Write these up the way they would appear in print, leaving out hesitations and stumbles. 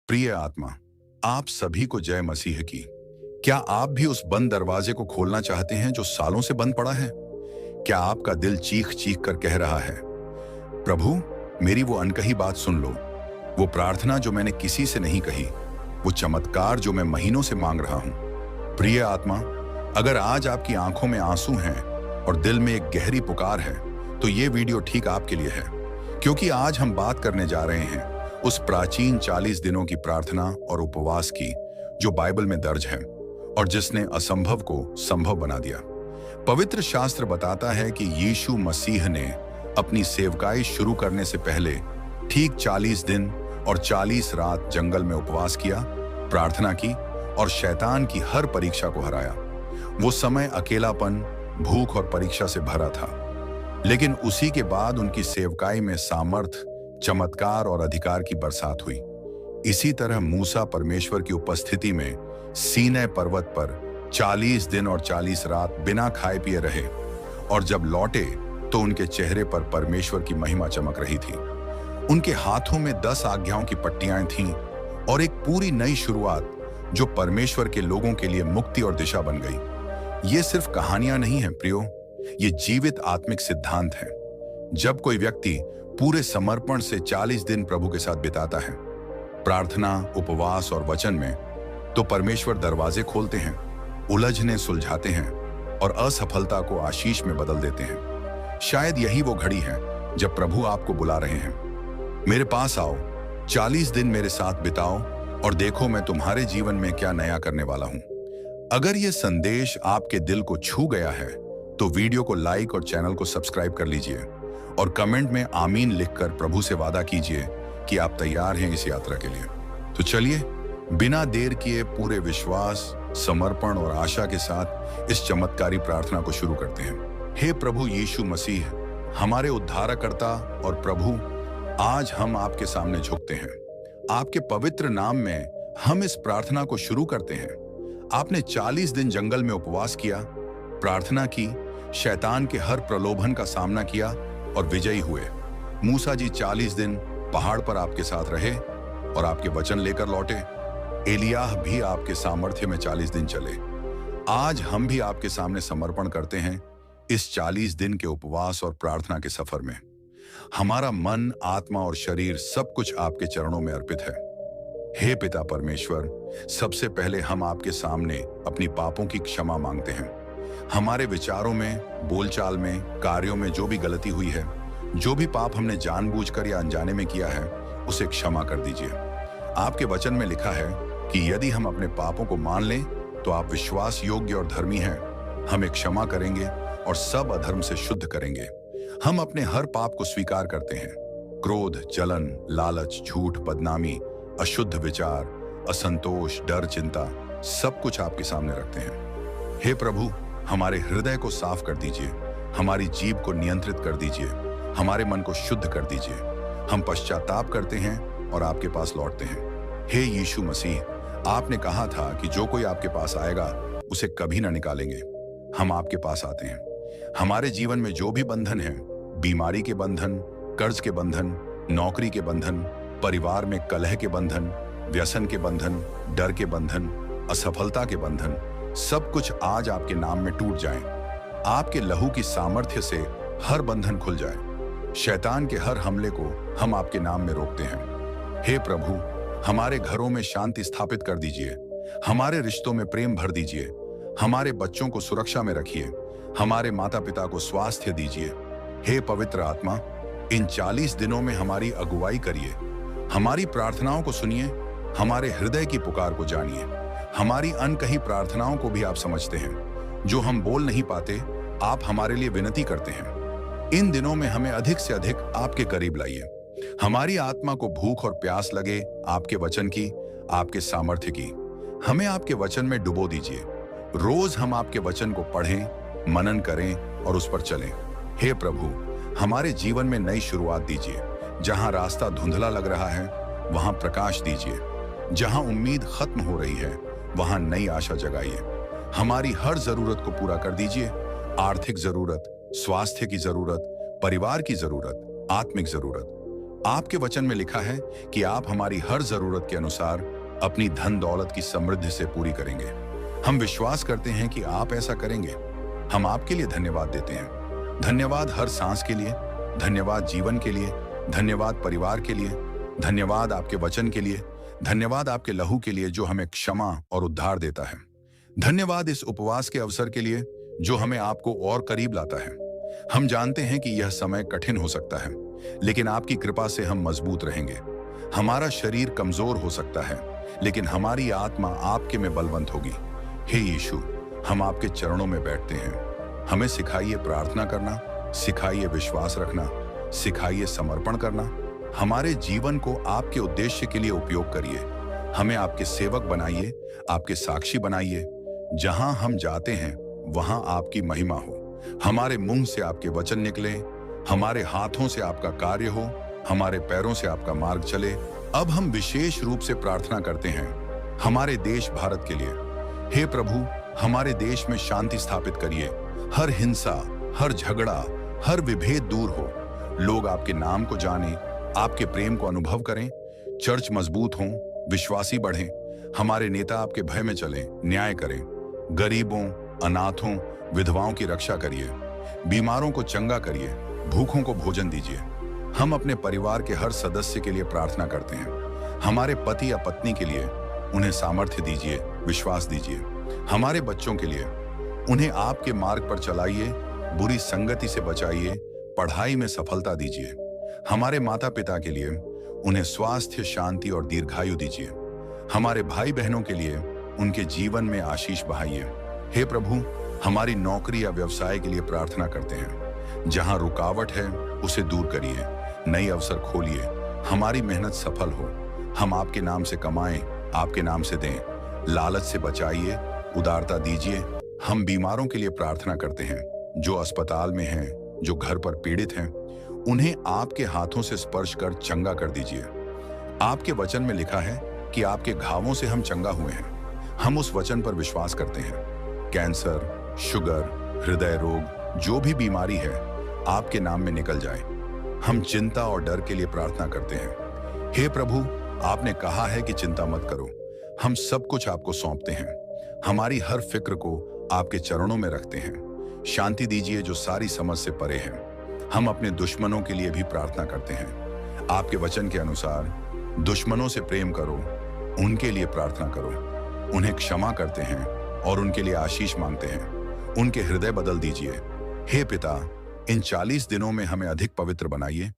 प्रिय आत्मा, आप सभी को जय मसीह की। क्या आप भी उस बंद दरवाजे को खोलना चाहते हैं जो सालों से बंद पड़ा है? क्या आपका दिल चीख चीख कर कह रहा है, प्रभु, मेरी वो अनकही बात सुन लो, वो प्रार्थना जो मैंने किसी से नहीं कही, वो चमत्कार जो मैं महीनों से मांग रहा हूं? प्रिय आत्मा, अगर आज आपकी आंखों में आंसू हैं और दिल में एक गहरी पुकार है, तो ये वीडियो ठीक आपके लिए है, क्योंकि आज हम बात करने जा रहे हैं उस प्राचीन 40 दिनों की प्रार्थना और उपवास की जो बाइबल में दर्ज है और जिसने असंभव को संभव बना दिया। पवित्र शास्त्र बताता है कि यीशु मसीह ने अपनी सेवकाई शुरू करने से पहले ठीक 40 दिन और 40 रात जंगल में उपवास किया, प्रार्थना की और शैतान की हर परीक्षा को हराया। वो समय अकेलापन, भूख और परीक्षा से भरा था, लेकिन उसी के बाद उनकी सेवकाई में सामर्थ, चमत्कार और अधिकार की बरसात हुई। इसी तरह मूसा परमेश्वर की उपस्थिति में सीनै पर्वत पर 40 दिन और 40 रात बिना खाए पिए रहे, और जब लौटे तो उनके चेहरे पर परमेश्वर की महिमा चमक रही थी। उनके हाथों में 10 आज्ञाओं की पट्टियां थीं और एक पूरी नई शुरुआत जो परमेश्वर के लोगों के लिए मुक्ति और दिशा बन गई। ये सिर्फ कहानियां नहीं हैं प्रियो, ये जीवित आत्मिक सिद्धांत हैं। जब कोई व्यक्ति पूरे समर्पण से 40 दिन प्रभु के साथ बिताता है, प्रार्थना, उपवास और वचन में, तो परमेश्वर दरवाजे खोलते हैं, उलझने सुलझाते हैं और असफलता को आशीष में बदल देते हैं। शायद यही वो घड़ी है जब प्रभु आपको बुला रहे हैं, मेरे पास आओ, 40 दिन मेरे साथ बिताओ और देखो मैं तुम्हारे जीवन में क्या नया करने वाला हूं। अगर ये संदेश आपके दिल को छू गया है तो वीडियो को लाइक और चैनल को सब्सक्राइब कर लीजिए और कमेंट में आमीन लिखकर प्रभु से वादा कीजिए कि आप तैयार हैं इस यात्रा के लिए। तो चलिए, बिना देर किए पूरे विश्वास, समर्पण और आशा के साथ इस चमत्कारी प्रार्थना को शुरू करते हैं। हे प्रभु यीशु मसीह, हमारे उद्धारकर्ता और प्रभु, आज हम आपके सामने झुकते हैं। आपके पवित्र नाम में हम इस प्रार्थना को शुरू करते हैं। आपने 40 दिन जंगल में उपवास किया, प्रार्थना की, शैतान के हर प्रलोभन का सामना किया और विजयी हुए। मूसा जी 40 दिन पहाड़ पर आपके साथ रहे और आपके वचन लेकर लौटे। एलियाह भी आपके सामर्थ्य में 40 दिन चले। आज हम भी आपके सामने समर्पण करते हैं इस 40 दिन के उपवास और प्रार्थना के सफर में। हमारा मन, आत्मा और शरीर सब कुछ आपके चरणों में अर्पित है। हे पिता परमेश्वर, सबसे पहले हम आपके सामने अपनी पापों की क्षमा मांगते हैं। हमारे विचारों में, बोलचाल में, कार्यों में जो भी गलती हुई है, जो भी पाप हमने जानबूझकर या अनजाने में किया है, उसे क्षमा कर दीजिए। आपके वचन में लिखा है कि यदि हम अपने पापों को मान लें तो आप विश्वास योग्य और धर्मी हैं, हमें क्षमा करेंगे और सब अधर्म से शुद्ध करेंगे। हम अपने हर पाप को स्वीकार करते हैं। क्रोध, जलन, लालच, झूठ, बदनामी, अशुद्ध विचार, असंतोष, डर, चिंता, सब कुछ आपके सामने रखते हैं। हे प्रभु, हमारे हृदय को साफ कर दीजिए, हमारी जीभ को नियंत्रित कर दीजिए, हमारे मन को शुद्ध कर दीजिए। हम पश्चाताप करते हैं और आपके पास लौटते हैं। हे यीशु मसीह, आपने कहा था कि जो कोई आपके पास आएगा उसे कभी ना निकालेंगे। हम आपके पास आते हैं। हमारे जीवन में जो भी बंधन है, बीमारी के बंधन, कर्ज के बंधन, नौकरी के बंधन, परिवार में कलह के बंधन, व्यसन के बंधन, डर के बंधन, असफलता के बंधन, सब कुछ आज आपके नाम में टूट जाएं। आपके लहू की सामर्थ्य से हर बंधन खुल जाए। शैतान के हर हमले को हम आपके नाम में रोकते हैं। हे प्रभु, हमारे घरों में शांति स्थापित कर दीजिए, हमारे रिश्तों में प्रेम भर दीजिए, हमारे बच्चों को सुरक्षा में रखिए, हमारे माता पिता को स्वास्थ्य दीजिए। हे पवित्र आत्मा, इन 40 दिनों में हमारी अगुवाई करिए, हमारी प्रार्थनाओं को सुनिए, हमारे हृदय की पुकार को जानिए। हमारी अनकही प्रार्थनाओं को भी आप समझते हैं। जो हम बोल नहीं पाते, आप हमारे लिए विनती करते हैं। इन दिनों में हमें अधिक से अधिक आपके करीब लाइए। हमारी आत्मा को भूख और प्यास लगे आपके वचन की, आपके सामर्थ्य की। हमें आपके वचन में डुबो दीजिए। रोज हम आपके वचन को पढ़ें, मनन करें और उस पर चलें। हे प्रभु, हमारे जीवन में नई शुरुआत दीजिए। जहां रास्ता धुंधला लग रहा है, वहां प्रकाश दीजिए। जहां उम्मीद खत्म हो रही है, वहां नई आशा जगाइए। हमारी हर जरूरत को पूरा कर दीजिए। आर्थिक जरूरत, स्वास्थ्य की जरूरत, परिवार की जरूरत, आत्मिक जरूरत। आपके वचन में लिखा है कि आप हमारी हर जरूरत के अनुसार अपनी धन दौलत की समृद्धि से पूरी करेंगे। हम विश्वास करते हैं कि आप ऐसा करेंगे। हम आपके लिए धन्यवाद देते हैं। धन्यवाद हर सांस के लिए, धन्यवाद जीवन के लिए, धन्यवाद परिवार के लिए, धन्यवाद आपके वचन के लिए, धन्यवाद आपके लहू के लिए जो हमें क्षमा और उद्धार देता है। धन्यवाद इस उपवास के अवसर के लिए जो हमें आपको और करीब लाता है। हम जानते हैं कि यह समय कठिन हो सकता है, लेकिन आपकी कृपा से हम मजबूत रहेंगे। हमारा शरीर कमजोर हो सकता है, लेकिन हमारी आत्मा आपके में बलवंत होगी। हे यीशु, हम आपके चरणों में बैठते हैं। हमें सिखाइए प्रार्थना करना, सिखाइए विश्वास रखना, सिखाइए समर्पण करना। हमारे जीवन को आपके उद्देश्य के लिए उपयोग करिए। हमें आपके सेवक बनाइए, आपके साक्षी बनाइए। जहां हम जाते हैं वहां आपकी महिमा हो। हमारे मुंह से आपके वचन निकले, हमारे हाथों से आपका कार्य हो, हमारे पैरों से आपका मार्ग चले। अब हम विशेष रूप से प्रार्थना करते हैं हमारे देश भारत के लिए। हे प्रभु, हमारे देश में शांति स्थापित करिए। हर हिंसा, हर झगड़ा, हर विभेद दूर हो। लोग आपके नाम को जाने, आपके प्रेम को अनुभव करें। चर्च मजबूत हों, विश्वासी बढ़ें। हमारे नेता आपके भय में चलें, न्याय करें। गरीबों, अनाथों, विधवाओं की रक्षा करिए। बीमारों को चंगा करिए, भूखों को भोजन दीजिए। हम अपने परिवार के हर सदस्य के लिए प्रार्थना करते हैं। हमारे पति या पत्नी के लिए उन्हें सामर्थ्य दीजिए, विश्वास दीजिए। हमारे बच्चों के लिए उन्हें आपके मार्ग पर चलाइए, बुरी संगति से बचाइए, पढ़ाई में सफलता दीजिए। हमारे माता पिता के लिए उन्हें स्वास्थ्य, शांति और दीर्घायु दीजिए। हमारे भाई बहनों के लिए उनके जीवन में आशीष बहाइए। हे प्रभु, हमारी नौकरी या व्यवसाय के लिए प्रार्थना करते हैं। जहां रुकावट है उसे दूर करिए, नई अवसर खोलिए। हमारी मेहनत सफल हो। हम आपके नाम से कमाएं, आपके नाम से दें। लालच से बचाइए, उदारता दीजिए। हम बीमारों के लिए प्रार्थना करते हैं, जो अस्पताल में हैं, जो घर पर पीड़ित हैं। उन्हें आपके हाथों से स्पर्श कर चंगा कर दीजिए। आपके वचन में लिखा है कि आपके घावों से हम चंगा हुए हैं। हम उस वचन पर विश्वास करते हैं। कैंसर, शुगर, हृदय रोग, जो भी बीमारी है आपके नाम में निकल जाए। हम चिंता और डर के लिए प्रार्थना करते हैं। हे प्रभु, आपने कहा है कि चिंता मत करो। हम सब कुछ आपको सौंपते हैं। हमारी हर फिक्र को आपके चरणों में रखते हैं। शांति दीजिए जो सारी समझ से परे है। हम अपने दुश्मनों के लिए भी प्रार्थना करते हैं। आपके वचन के अनुसार दुश्मनों से प्रेम करो, उनके लिए प्रार्थना करो, उन्हें क्षमा करते हैं और उनके लिए आशीष मांगते हैं। उनके हृदय बदल दीजिए। हे पिता, इन 40 दिनों में हमें अधिक पवित्र बनाइए।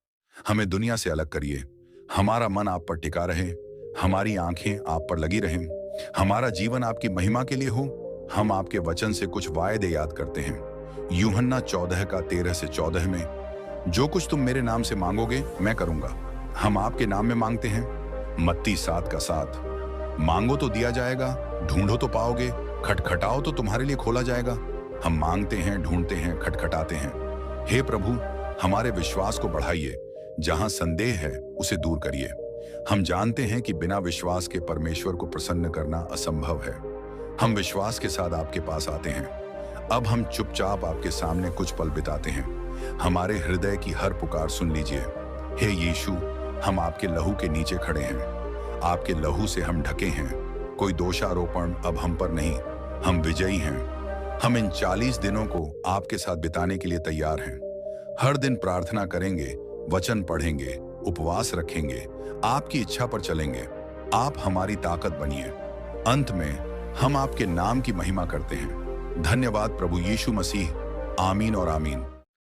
हमें दुनिया से अलग करिए। हमारा मन आप पर टिका रहे, हमारी आंखें आप पर लगी रहें। हमारा जीवन आपकी महिमा के लिए हो। हम आपके वचन से कुछ वायदे याद करते हैं। यूहन्ना 14 का 13 से 14 में, जो कुछ तुम मेरे नाम से मांगोगे मैं करूंगा। हम आपके नाम में मांगते हैं। मत्ती 7 का 7, मांगो तो दिया जाएगा, ढूंढो तो पाओगे, खटखटाओ तो तुम्हारे लिए खोला जाएगा। हम मांगते हैं, ढूंढते हैं, खटखटाते हैं। हे प्रभु, हमारे विश्वास को बढ़ाइए। जहां संदेह है उसे दूर करिए। हम जानते हैं कि बिना विश्वास के परमेश्वर को प्रसन्न करना असंभव है। हम विश्वास के साथ आपके पास आते हैं। अब हम चुपचाप आपके सामने कुछ पल बिताते हैं। हमारे हृदय की हर पुकार सुन लीजिए। हे यीशु, हम आपके लहू के नीचे खड़े हैं। आपके लहू से हम ढके हैं। कोई दोषारोपण अब हम पर नहीं। हम विजयी हैं। हम इन 40 दिनों को आपके साथ बिताने के लिए तैयार हैं। हर दिन प्रार्थना करेंगे, वचन पढ़ेंगे, उपवास रखेंगे, आपकी इच्छा पर चलेंगे। आप हमारी ताकत बनिए। अंत में हम आपके नाम की महिमा करते हैं। धन्यवाद प्रभु यीशु मसीह। आमीन और आमीन।